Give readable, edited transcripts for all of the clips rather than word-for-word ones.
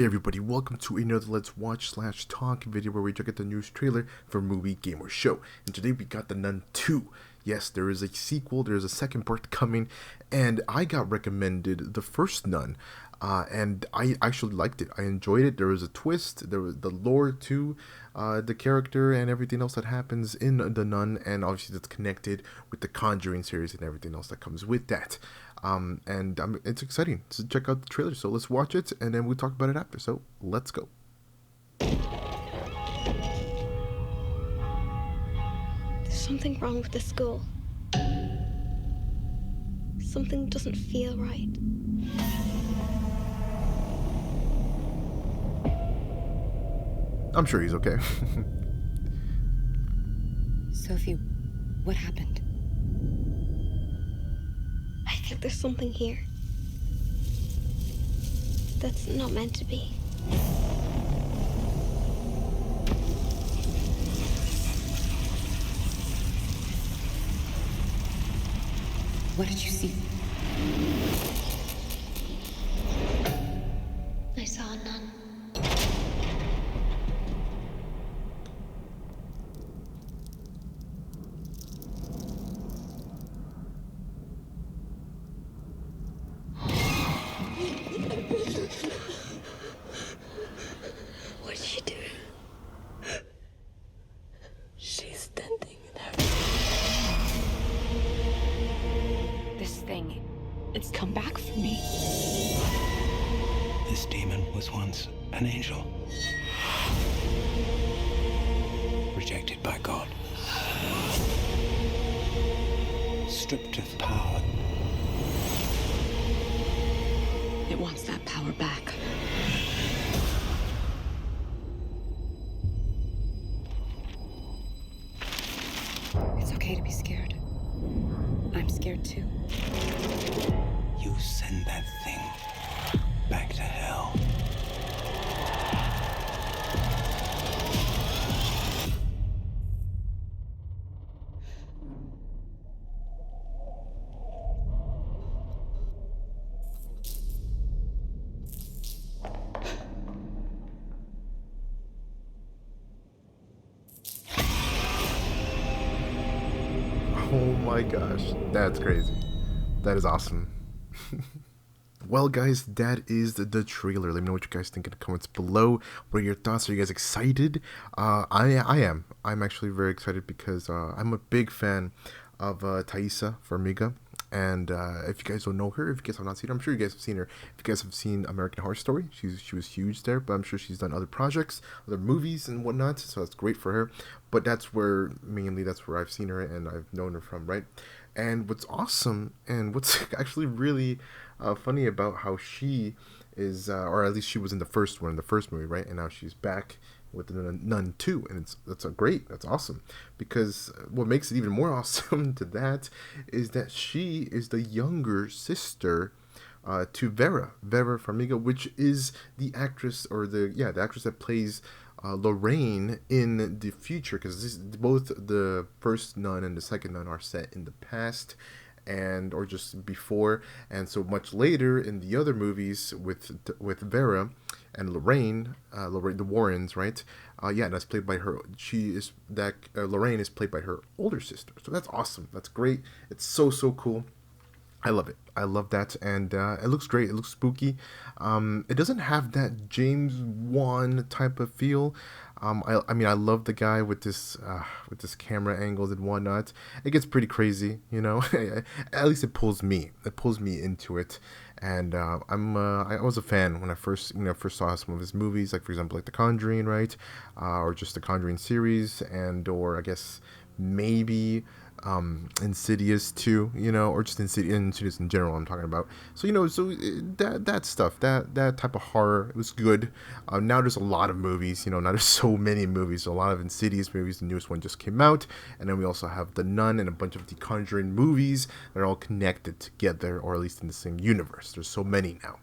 Hey everybody, welcome to another Let's Watch slash Talk video where we check out the news trailer for Movie Gamer Show. And today we got The Nun 2. Yes, there is a sequel, there's a second part coming, and I got recommended the first Nun. And I actually liked it. I enjoyed it. There was a twist, there was the lore to the character and everything else that happens in The Nun, and obviously that's connected with the Conjuring series and everything else that comes with that. It's exciting to check out the trailer. So let's watch it, and then we'll talk about it after. So let's go. There's something wrong with the school. Something doesn't feel right. I'm sure he's okay. Sophie, what happened? I think there's something here that's not meant to be. What did you see? I saw a nun. What did she do? She's standing there. This thing, it's come back for me. This demon was once an angel. Rejected by God. Stripped of power. It wants that power back. It's okay to be scared. I'm scared too. You send that thing back to hell. Oh my gosh, that's crazy. That is awesome. Well, guys, that is the trailer. Let me know what you guys think in the comments below. What are your thoughts? Are you guys excited? I am. I'm actually very excited because I'm a big fan of Thaisa Farmiga. And if you guys don't know her, if you guys have not seen her, I'm sure you guys have seen her. If you guys have seen American Horror Story, she was huge there, but I'm sure she's done other projects, other movies and whatnot, so that's great for her. But that's where I've seen her and I've known her from, right? And what's awesome and what's actually really funny about how she is, or at least she was in the first one, the first movie, right? And now she's back with the Nun 2, and that's awesome, because what makes it even more awesome to that is that she is the younger sister to Vera Farmiga, which is the actress, or the actress that plays Lorraine in the future, because both the first Nun and the second Nun are set in the past, and or just before, and so much later in the other movies with Vera and Lorraine, the Warrens, right? That's played by her. Lorraine is played by her older sister. So that's awesome. That's great. It's so cool. I love it. I love that, and it looks great. It looks spooky. It doesn't have that James Wan type of feel. I mean, I love the guy with this camera angles and whatnot. It gets pretty crazy, you know. At least it pulls me. It pulls me into it, and I was a fan when I first saw some of his movies, like for example, like The Conjuring, right, or just the Conjuring series, or I guess maybe Insidious too, you know, or just Insidious in general I'm talking about. So, you know, that stuff, that type of horror, it was good. Now there's a lot of movies, you know, now there's so many movies, a lot of Insidious movies. The newest one just came out, and then we also have The Nun and a bunch of the Conjuring movies that are all connected together, or at least in the same universe. There's so many now.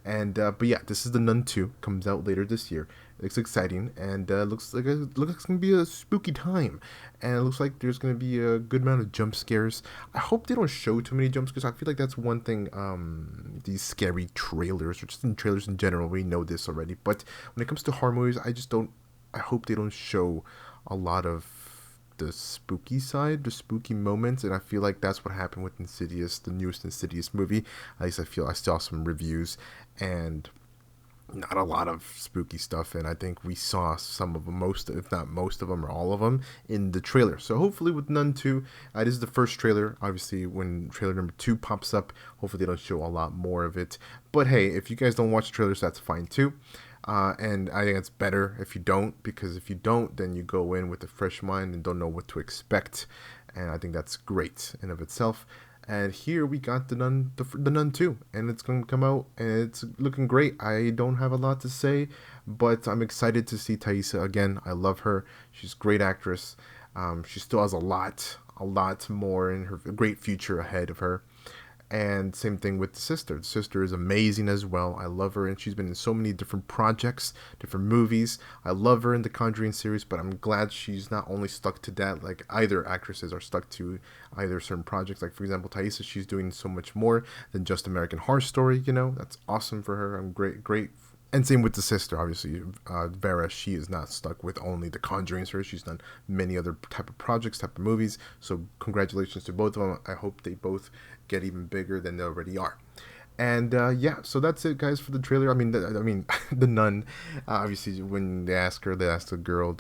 And but yeah, this is The Nun 2, comes out later this year. It's exciting, and looks like it's gonna be a spooky time, and it looks like there's gonna be a good amount of jump scares. I hope they don't show too many jump scares. I feel like that's one thing. These scary trailers, or just in trailers in general, we know this already. But when it comes to horror movies, I just don't. I hope they don't show a lot of the spooky side, the spooky moments, and I feel like that's what happened with Insidious, the newest Insidious movie. At least I saw some reviews, and not a lot of spooky stuff, and I think we saw some of them, most, if not most of them, or all of them, in the trailer. So hopefully with Nun 2, this is the first trailer. Obviously, when trailer number 2 pops up, hopefully they don't show a lot more of it. But hey, if you guys don't watch trailers, that's fine too. And I think it's better if you don't, because if you don't, then you go in with a fresh mind and don't know what to expect. And I think that's great in of itself. And here we got the Nun 2, and it's going to come out, and it's looking great. I don't have a lot to say, but I'm excited to see Thaisa again. I love her. She's a great actress. She still has a lot more in her great future ahead of her. And same thing with the sister. The sister is amazing as well. I love her, and she's been in so many different projects, different movies. I love her in the Conjuring series, but I'm glad she's not only stuck to that, like either actresses are stuck to either certain projects. Like, for example, Thaisa, she's doing so much more than just American Horror Story, you know? That's awesome for her. I'm great. And same with the sister, obviously. Vera, she is not stuck with only the Conjuring series. She's done many other type of projects, type of movies. So congratulations to both of them. I hope they both get even bigger than they already are. And yeah, so that's it, guys, for the trailer. I mean, the Nun. Obviously, when they ask the girl,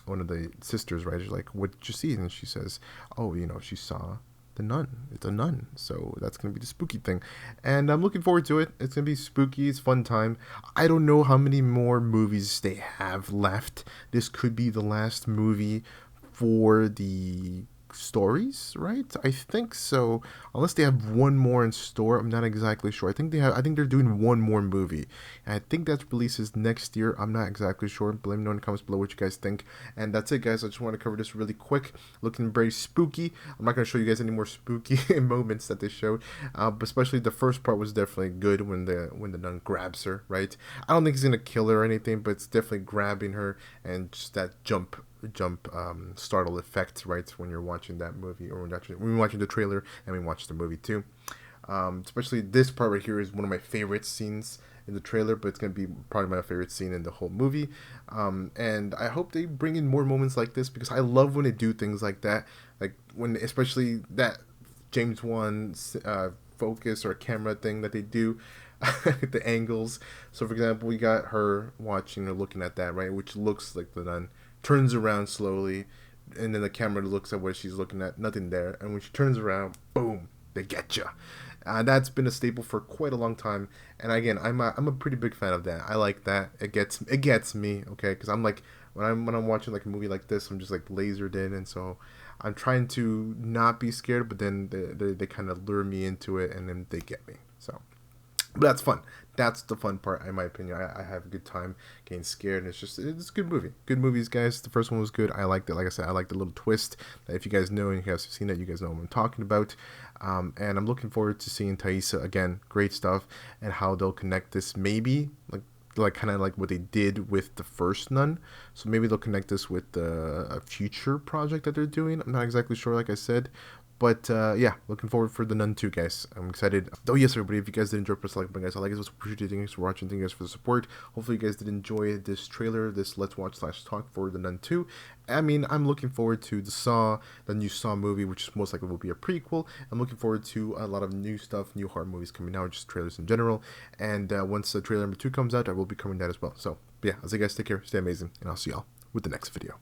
one of the sisters, right? She's like, "What did you see?" And she says, "Oh, she saw the nun. It's a nun." So that's gonna be the spooky thing, and I'm looking forward to it. It's gonna be spooky. It's fun time. I don't know how many more movies they have left. This could be the last movie for the stories, right? I think so, unless they have one more in store. I'm not exactly sure. I think they're doing one more movie, and I think that releases next year. I'm not exactly sure, but let me know in the comments below what you guys think. And that's it, guys. I just want to cover this really quick. Looking very spooky. I'm not going to show you guys any more spooky moments that they showed, but especially the first part was definitely good when the nun grabs her, right? I don't think he's gonna kill her or anything, but it's definitely grabbing her, and just that jump startle effect, right, when you're watching that movie, or when you're watching the trailer and we watch the movie too. Especially this part right here is one of my favorite scenes in the trailer, but it's going to be probably my favorite scene in the whole movie. And I hope they bring in more moments like this, because I love when they do things like that, like when, especially that James Wan focus or camera thing that they do. The angles. So for example, we got her watching or looking at that, right, which looks like the nun turns around slowly, and then the camera looks at what she's looking at, nothing there, and when she turns around, boom, they get you. That's been a staple for quite a long time, and again, I'm a pretty big fan of that. I like that. It gets me, okay, because I'm like, when I'm watching like a movie like this, I'm just like lasered in, and so I'm trying to not be scared, but then they kind of lure me into it, and then they get me. So, but that's fun. That's the fun part, in my opinion. I have a good time getting scared, and it's a good movie. Good movies, guys. The first one was good. I liked it. Like I said, I liked the little twist. If you guys know and you guys have seen it, you guys know what I'm talking about. And I'm looking forward to seeing Thaisa again. Great stuff, and how they'll connect this. Maybe like kind of like what they did with the first Nun. So maybe they'll connect this with a future project that they're doing. I'm not exactly sure, like I said. But yeah, looking forward for the Nun 2, guys. I'm excited. Oh yes, everybody, if you guys did enjoy, press the like button, guys. I like it. So appreciate you. Thanks for watching. Thank you guys for the support. Hopefully you guys did enjoy this trailer, this Let's Watch / talk for the Nun 2. I mean, I'm looking forward to the new Saw movie, which most likely will be a prequel. I'm looking forward to a lot of new stuff, new horror movies coming out, just trailers in general. And once the trailer number 2 comes out, I will be covering that as well. So yeah, I'll say, guys, take care, stay amazing, and I'll see y'all with the next video.